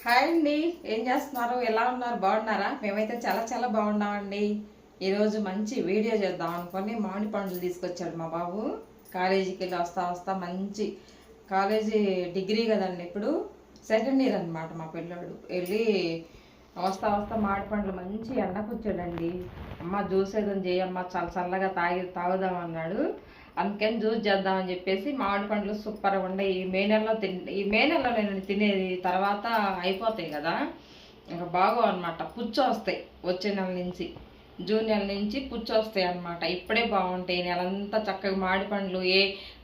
Hi అండి. ఏం చేస్తున్నారు? ఎలా ఉన్నారు? బాగున్నారా? మేమైతే చాలా చాలా బాగున్నామండి. ఈరోజు మంచి వీడియో చేద్దాం అనుకొని మామిడి పండ్లు తీసుకొచ్చాడు మా బాబు. కాలేజీకి వెళ్ళి వస్తా వస్తా మంచి కాలేజీ డిగ్రీ కదండి, ఇప్పుడు సెకండ్ ఇయర్ అనమాట మా పిల్లోడు. వెళ్ళి వస్తా వస్తా మామిడి పండ్లు మంచి ఎండకొచ్చాడండి. అమ్మ జ్యూస్ ఏదైనా చేయమ్మా, చాలా చల్లగా తాగుదాం అన్నాడు. అందుకని జ్యూస్ చేద్దామని చెప్పేసి మామిడి పండ్లు సూపర్గా ఉండే. ఈ మే నెలలో నేను తినేది, తర్వాత అయిపోతాయి కదా, ఇంకా బాగో అనమాట. పుచ్చు వస్తాయి వచ్చే నెల నుంచి, జూన్ నెల నుంచి పుచ్చు వస్తాయి అనమాట. ఇప్పుడే బాగుంటాయి. నెలంతా చక్కగా మామిడి పండ్లు, ఏ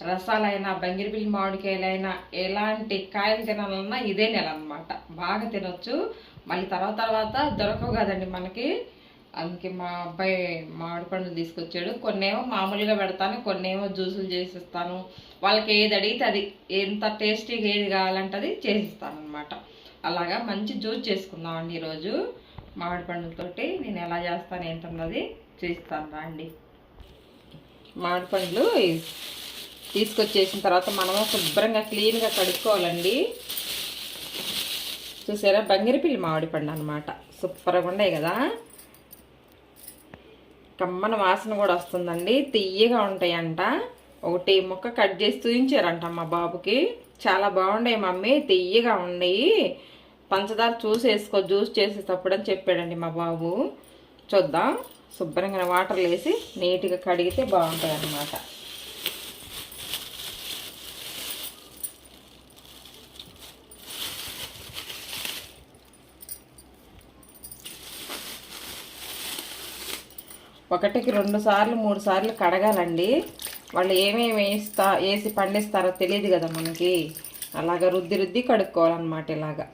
రసాలైనా, బంగిరిపిల్లి మామిడికాయలైనా, ఎలాంటి కాయలు తినాలన్నా ఇదే నెల అనమాట. బాగా తినొచ్చు. మళ్ళీ తర్వాత దొరకవు కదండి మనకి. అందుకే మా అబ్బాయి మామిడి పండ్లు తీసుకొచ్చాడు. కొన్నేమో మామూలుగా పెడతాను, కొన్నేమో జ్యూసులు చేసిస్తాను. వాళ్ళకి ఏది అడిగితే అది, ఎంత టేస్టీగా ఏది కావాలంటే అది చేసిస్తాను అనమాట. అలాగా మంచి జ్యూస్ చేసుకుందామండి ఈరోజు మామిడి పండ్లతోటి. నేను ఎలా చేస్తాను ఏంటన్నది చూస్తాను రండి. మామిడి పండ్లు తీసుకొచ్చేసిన తర్వాత మనము శుభ్రంగా క్లీన్గా కడుక్కోవాలండి. చూసారా, బంగిరిపిల్లి మామిడి పండు అనమాట. సూపర్గా ఉన్నాయి కదా, కమ్మన వాసన కూడా వస్తుందండి. తియ్యగా ఉంటాయంట. ఒకటి ముక్క కట్ చేసి చూయించారంట మా బాబుకి. చాలా బాగుండాయి మమ్మీ, తియ్యగా ఉన్నాయి, పంచదార చూసి వేసుకో జ్యూస్ చేసేటప్పుడు అని చెప్పాడండి మా బాబు. చూద్దాం. శుభ్రంగా వాటర్లో వేసి నీట్గా కడిగితే బాగుంటాయి అన్నమాట. ఒకటికి 2 సార్లు 3 సార్లు కడగాలండి. వాళ్ళు ఏమేమి వేసి పండిస్తారో తెలియదు కదా మనకి. అలాగా రుద్ది కడుక్కోవాలన్నమాట. ఇలాగా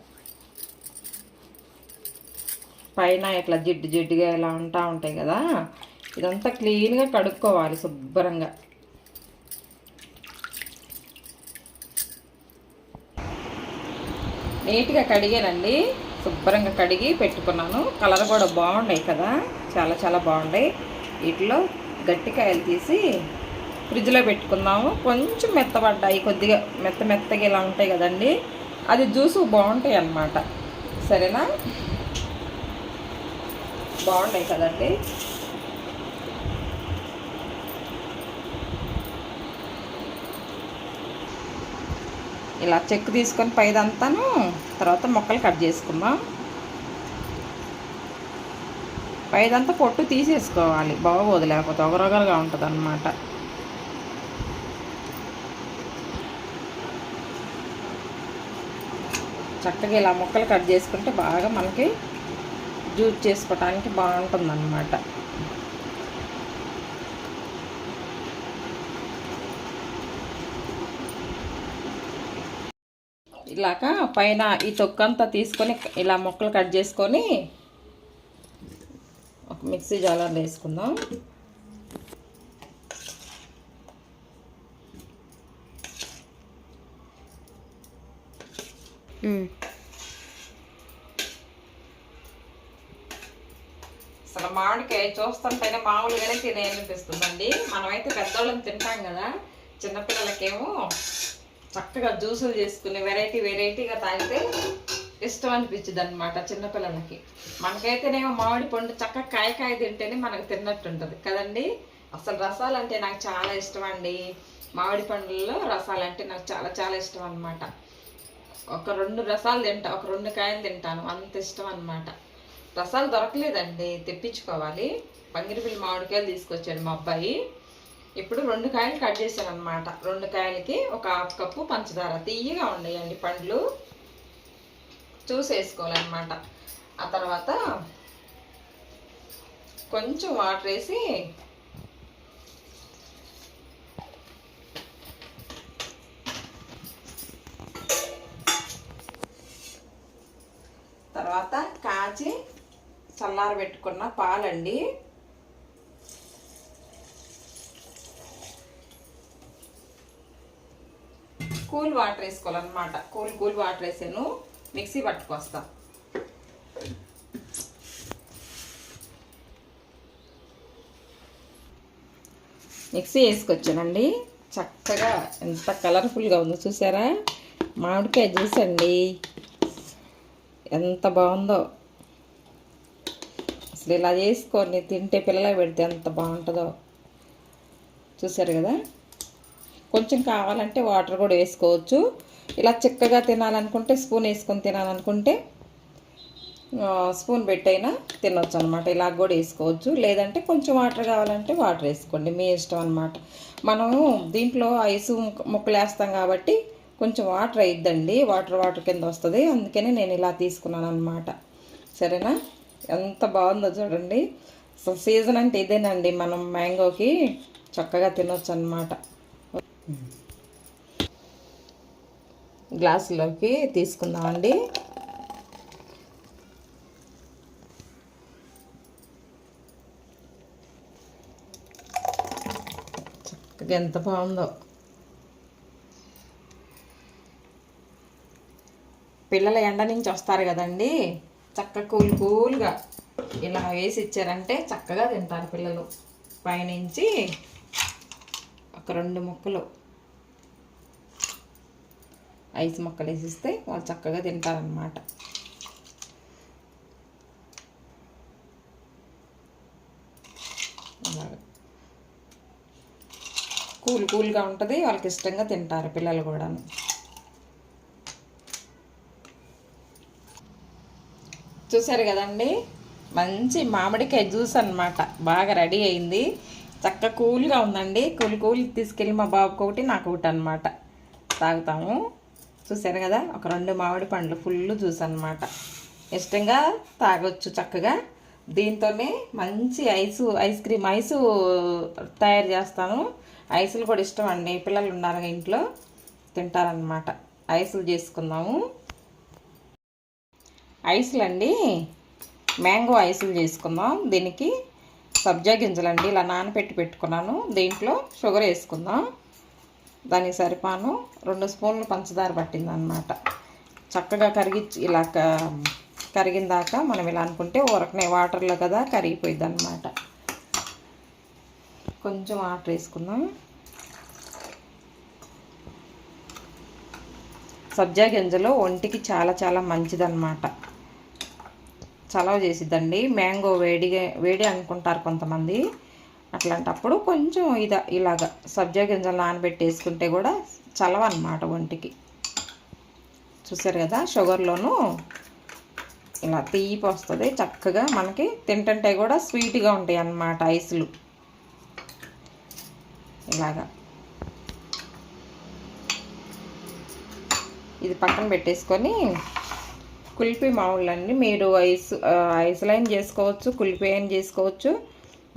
పైన ఇట్లా జిడ్డుగా ఇలా ఉంటాయి కదా, ఇదంతా క్లీన్గా కడుక్కోవాలి శుభ్రంగా. నీట్గా కడిగానండి. శుభ్రంగా కడిగి పెట్టుకున్నాను. కలర్ కూడా బాగున్నాయి కదా, చాలా చాలా బాగున్నాయి. వీటిలో గట్టికాయలు తీసి ఫ్రిడ్జ్లో పెట్టుకుందాము. కొంచెం మెత్తబడ్డాయి, కొద్దిగా మెత్తగా ఇలా ఉంటాయి కదండి, అది జ్యూసు బాగుంటాయి అన్నమాట. సరేనా, బాగున్నాయి కదండి. ఇలా చెక్కు తీసుకొని పైదంతాను తర్వాత ముక్కలు కట్ చేసుకుందాం. పైదంతా పొట్టు తీసేసుకోవాలి, బాగోదు, లేకపోతే ఒగరొగరుగా ఉంటుంది అన్నమాట. చక్కగా ఇలా ముక్కలు కట్ చేసుకుంటే బాగా మనకి జ్యూస్ చేసుకోవటానికి బాగుంటుంది అన్నమాట. ఇలాగా పైన ఈ తొక్కంతా తీసుకొని ఇలా ముక్కలు కట్ చేసుకొని ఒక మిక్సీ జార్లో వేసుకుందాం. అసలు మామిడికాయ చూస్తుంటేనే మామూలుగానే తినేయాలనిపిస్తుందండి. మనమైతే పెద్దవాళ్ళని తింటాం కదా, చిన్నపిల్లలకేమో చక్కగా జ్యూసులు చేసుకుని వెరైటీగా తాగితే ఇష్టం అనిపించింది అనమాట చిన్నపిల్లలకి. మనకైతేనేమో మామిడి పండు చక్కగా కాయ తింటేనే మనకు తిన్నట్టు ఉంటుంది కదండి. అసలు రసాలు అంటే నాకు చాలా ఇష్టం అండి. మామిడి పండ్లలో రసాలు అంటే నాకు చాలా చాలా ఇష్టం అనమాట. ఒక 2 రసాలు తింటా, ఒక 2 కాయలు తింటాను, అంత ఇష్టం అనమాట. రసాలు దొరకలేదండి, తెప్పించుకోవాలి. బంగిరిపిల్లి మామిడికాయలు తీసుకొచ్చాడు మా అబ్బాయి. ఇప్పుడు 2 కాయలు కట్ చేశాను అనమాట. 2 కాయలకి ఒక 1/2 కప్పు పంచదార. తీయగా ఉండేయండి పండ్లు, చూసేసుకోవాలన్నమాట. ఆ తర్వాత కొంచెం వాటర్ వేసి తర్వాత కాచి చల్లారబెట్టుకున్న పాలండి. కూల్ వాటర్ వేసుకోవాలన్నమాట. కూల్ వాటర్ వేసాను, మిక్సీ పట్టుకొస్తా. మిక్సీ వేసుకొచ్చానండి. చక్కగా ఎంత కలర్ఫుల్గా ఉందో చూసారా, మామిడికాయ జ్యూస్ అండి. ఎంత బాగుందో. అసలు ఇలా చేసుకొని తింటే పిల్లలకి పెడితే ఎంత బాగుంటుందో. చూసారు కదా. కొంచెం కావాలంటే వాటర్ కూడా వేసుకోవచ్చు. ఇలా చిక్కగా తినాలనుకుంటే స్పూన్ వేసుకొని తినాలనుకుంటే స్పూన్ పెట్టైనా తినొచ్చు అనమాట. ఇలా కూడా వేసుకోవచ్చు. లేదంటే కొంచెం వాటర్ కావాలంటే వాటర్ వేసుకోండి, మీ ఇష్టం అనమాట. మనము దీంట్లో ఐసు ముక్కలు వేస్తాం కాబట్టి కొంచెం వాటర్ అయిద్దండి, వాటర్ కింద వస్తుంది. అందుకనే నేను ఇలా తీసుకున్నాను అనమాట. సరేనా. ఎంత బాగుందో చూడండి. సో సీజన్ అంటే ఇదేనండి, మనం మ్యాంగోకి చక్కగా తినొచ్చు అనమాట. గ్లాసులోకి తీసుకుందామండి. చక్కగా ఎంత బాగుందో. పిల్లలు ఎండ నుంచి వస్తారు కదండి, చక్కగా కూల్గా ఇలా వేసి ఇచ్చారంటే చక్కగా తింటారు పిల్లలు. పైనుంచి ఒక 2 ముక్కలు ఐస్ ముక్కలు వేసిస్తే వాళ్ళు చక్కగా తింటారనమాట. అలాగా కూల్గా ఉంటుంది, వాళ్ళకి ఇష్టంగా తింటారు పిల్లలు కూడా. చూసారు కదండి, మంచి మామిడికాయ జ్యూస్ అనమాట. బాగా రెడీ అయింది, చక్కగా కూల్గా ఉందండి. కూల్ తీసుకెళ్ళి మా బాబుకి ఒకటి నాకు ఒకటి అనమాట తాగుతాము. చూసారు కదా, ఒక 2 మామిడి పండ్లు ఫుల్ జ్యూస్ అనమాట. ఇష్టంగా తాగొచ్చు చక్కగా. దీంతోనే మంచి ఐస్ క్రీమ్ తయారు చేస్తాను. ఐసులు కూడా ఇష్టం అండి, పిల్లలు ఉన్నారు ఇంట్లో తింటారనమాట. ఐసులు చేసుకుందాము. ఐసులు అండి, మ్యాంగో ఐసులు చేసుకుందాం. దీనికి సబ్జా గింజలండి ఇలా నానబెట్టి పెట్టుకున్నాను. దీంట్లో షుగర్ వేసుకుందాం. దానికి సరిపాను 2 స్పూన్లు పంచదార పట్టిందనమాట. చక్కగా ఇలా కరిగిన దాకా మనం ఇలా అనుకుంటే ఊరకనే వాటర్లో కదా కరిగిపోయింది అనమాట. కొంచెం వాటర్ వేసుకుందాం. సబ్జా గింజలు ఒంటికి చాలా మంచిదన్నమాట, చలవ చేసిద్దండి. మ్యాంగో వేడి అనుకుంటారు కొంతమంది. అట్లాంటప్పుడు కొంచెం ఇలాగా సబ్జా గింజలు నానబెట్టేసుకుంటే కూడా చలవ అన్నమాట ఒంటికి. చూసారు కదా, షుగర్లోనూ ఇలా తీపి వస్తుంది. చక్కగా మనకి తింటుంటే కూడా స్వీట్గా ఉంటాయి అన్నమాట ఐసులు. ఇలాగా ఇది పక్కన పెట్టేసుకొని కుల్ఫీ మామూలండి. మీరు ఐసులైన చేసుకోవచ్చు, కుల్ఫీ అయిన చేసుకోవచ్చు.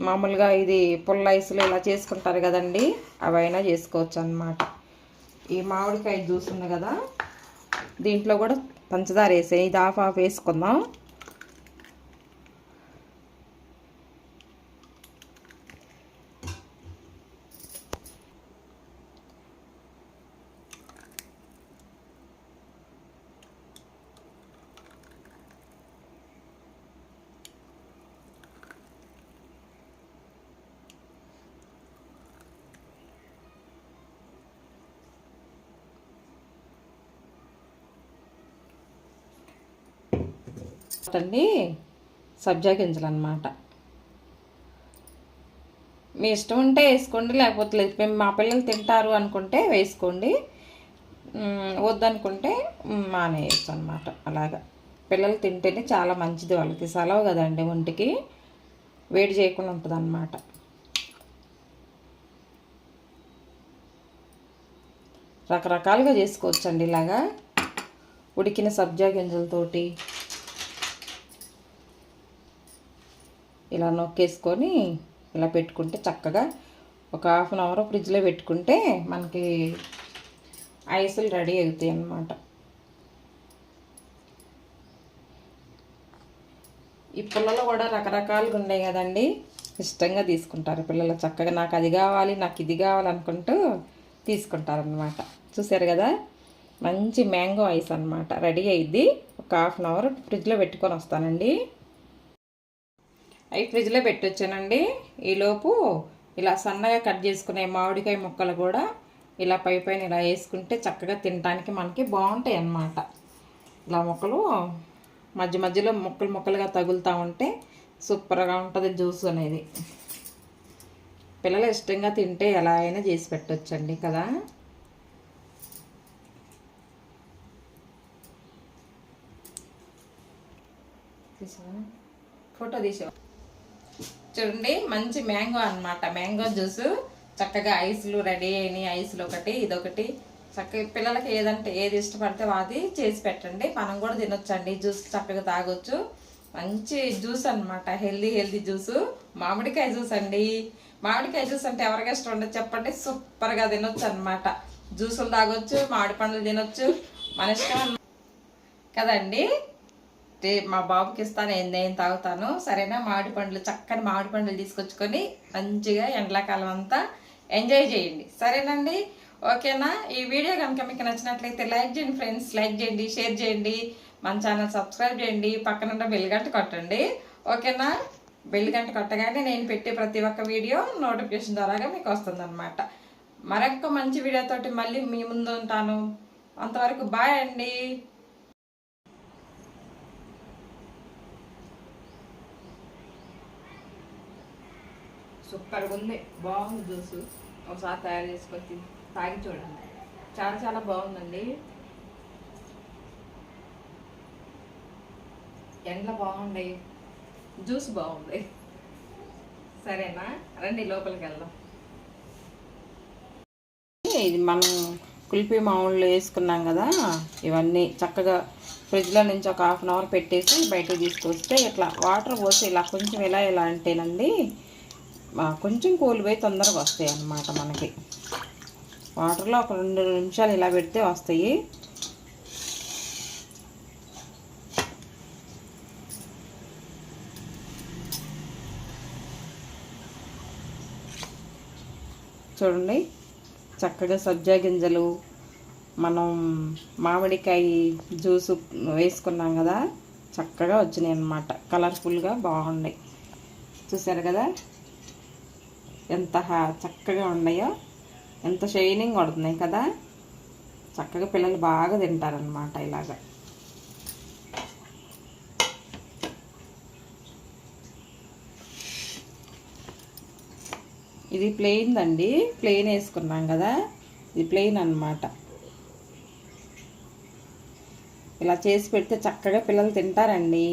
మామూలుగా ఇది పుల్ల ఐసులు ఇలా చేసుకుంటారు కదండి, అవైనా చేసుకోవచ్చు అన్నమాట. ఈ మామిడికాయ జ్యూస్ ఉంది కదా, దీంట్లో కూడా పంచదార వేసే ఇది హాఫ్ వేసుకుందాం. అండి సబ్జా గింజలు అన్నమాట. మీ ఇష్టం ఉంటే వేసుకోండి, లేకపోతే లేదు. మా పిల్లలు తింటారు అనుకుంటే వేసుకోండి, వద్దనుకుంటే మానేయచ్చు అనమాట. అలాగా పిల్లలు తింటేనే చాలా మంచిది, వాళ్ళకి సెలవు కదండి, ఒంటికి వేడి చేయకుండా ఉంటుంది అన్నమాట. రకరకాలుగా చేసుకోవచ్చండి ఇలాగా. ఉడికిన సబ్జా గింజలతోటి ఇలా నొక్కేసుకొని ఇలా పెట్టుకుంటే చక్కగా ఒక ½ అన్ అవర్ ఫ్రిడ్జ్లో పెట్టుకుంటే మనకి ఐసులు రెడీ అవుతాయి అన్నమాట. ఈ పుల్లలో కూడా రకరకాలుగా ఉన్నాయి కదండి, ఇష్టంగా తీసుకుంటారు పిల్లలు. చక్కగా నాకు అది కావాలి, నాకు ఇది కావాలనుకుంటూ తీసుకుంటారనమాట. చూసారు కదా, మంచి మ్యాంగో ఐస్ అనమాట రెడీ అయ్యిద్ది. ఒక ½ అన్ అవర్ ఫ్రిడ్జ్లో పెట్టుకొని వస్తానండి. అవి ఫ్రిడ్జ్లో పెట్టొచ్చానండి. ఈలోపు ఇలా సన్నగా కట్ చేసుకునే మామిడికాయ ముక్కలు కూడా ఇలా పైన ఇలా వేసుకుంటే చక్కగా తినడానికి మనకి బాగుంటాయి అన్నమాట. ఇలా ముక్కలు మధ్య మధ్యలో ముక్కలు ముక్కలుగా తగులుతూ ఉంటే సూపర్గా ఉంటుంది జ్యూస్ అనేది. పిల్లలు ఇష్టంగా తింటే ఎలా అయినా చేసి పెట్టొచ్చండి కదా. ఫోటో తీసావు చూడండి, మంచి మ్యాంగో అన్నమాట. మ్యాంగో జ్యూస్ చక్కగా ఐస్లు రెడీ అయినాయి. ఐస్లు ఒకటి ఇదొకటి చక్కగా పిల్లలకి ఏది ఇష్టపడితే అది చేసి పెట్టండి. మనం కూడా తినొచ్చండి. జ్యూస్ చక్కగా తాగొచ్చు. మంచి జ్యూస్ అన్నమాట, హెల్దీ జ్యూస్. మామిడికాయ జ్యూస్ అండి. మామిడికాయ జ్యూస్ అంటే ఎవరికి ఇష్టం ఉండదు చెప్పండి. సూపర్గా తినొచ్చు అన్నమాట. జ్యూసులు తాగొచ్చు, మామిడి పండ్లు తినొచ్చు, మన ఇష్టం కదండి. మా బాబుకి ఇస్తాను, నేను తాగుతాను. సరేనా? చక్కని మామిడి పండ్లు తీసుకొచ్చుకొని మంచిగా ఎండాకాలం అంతా ఎంజాయ్ చేయండి. సరేనండి? ఓకేనా? ఈ వీడియో కనుక మీకు నచ్చినట్లయితే లైక్ చేయండి ఫ్రెండ్స్. లైక్ చేయండి, షేర్ చేయండి, మన ఛానల్ సబ్స్క్రైబ్ చేయండి, పక్కన బెల్ గంట కొట్టండి. ఓకేనా? బెల్ గంట కొట్టగానే నేను పెట్టే ప్రతి ఒక్క వీడియో నోటిఫికేషన్ ద్వారాగా మీకు వస్తుందన్నమాట. మరొక మంచి వీడియోతోటి మళ్ళీ మీ ముందు ఉంటాను. అంతవరకు బాయ్ అండి. సూపర్గా ఉంది, బాగుంది జ్యూస్. ఒకసారి తయారు చేసుకొని తాగి చూడండి. చాలా బాగుందండి. ఎండలో బాగుంది, జ్యూస్ బాగుంది. సరేనా? రండి లోపలికి వెళ్దాం. ఇది మనం కుల్ఫీ మామూలు వేసుకున్నాం కదా, ఇవన్నీ చక్కగా ఫ్రిడ్జ్లో నుంచి ఒక హాఫ్ అన్ అవర్ పెట్టేసి బయటకు తీసుకొస్తే ఇట్లా వాటర్ పోసి ఇలా కొంచెం ఇలా అంటేనండి కొంచెం కూలిపోయి తొందరగా వస్తాయి అన్నమాట. మనకి వాటర్లో ఒక 2 నిమిషాలు ఇలా పెడితే వస్తాయి. చూడండి, చక్కగా సబ్జా గింజలు, మనం మామిడికాయ జ్యూసు వేసుకున్నాం కదా, చక్కగా వచ్చినాయి అన్నమాట. కలర్ఫుల్గా బాగున్నాయి. చూసారు కదా ఎంత చక్కగా ఉన్నాయో, ఎంత షైనింగ్ కొడుతున్నాయి కదా. చక్కగా పిల్లలు బాగా తింటారనమాట ఇలాగా. ఇది ప్లెయిన్ అండి, ప్లెయిన్ వేసుకున్నాం కదా, ఇది ప్లెయిన్ అన్నమాట. ఇలా చేసి పెడితే చక్కగా పిల్లలు తింటారండి.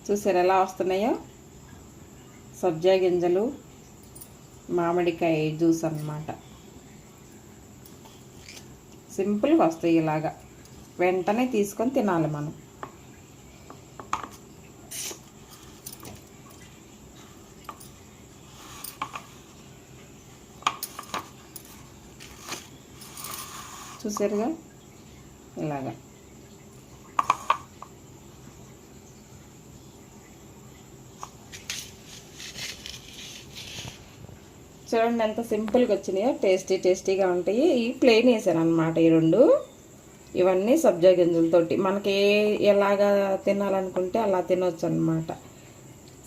చూసారు ఎలా వస్తున్నాయో? సబ్జా గింజలు, మామిడికాయ జ్యూస్ అన్నమాట. సింపుల్గా వస్తాయి ఇలాగా, వెంటనే తీసుకొని తినాలి మనం. చూసారుగా ఇలాగా. చూడండి ఎంత సింపుల్గా వచ్చినాయో, టేస్టీగా ఉంటాయి. ఈ ప్లెయిన్ వేసాను అనమాట ఈ 2. ఇవన్నీ సబ్జా గింజలతోటి మనకి ఎలాగా తినాలనుకుంటే అలా తినొచ్చు అనమాట.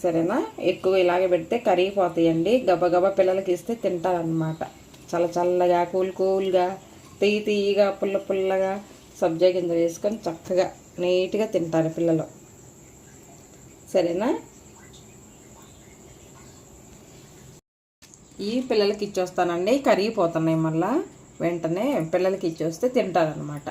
సరేనా? ఎక్కువ ఇలాగే పెడితే కరిగిపోతాయండి. గబగబా పిల్లలకి ఇస్తే తింటారనమాట. చల్లగా కూల్గా తీయగా పుల్లగా సబ్జా గింజలు వేసుకొని చక్కగా నీట్గా తింటారు పిల్లలు. సరేనా? ఈ పిల్లలకి ఇచ్చొస్తానండి. కరిగిపోతున్నాయి, మళ్ళీ వెంటనే పిల్లలకి ఇచ్చొస్తే తింటారనమాట.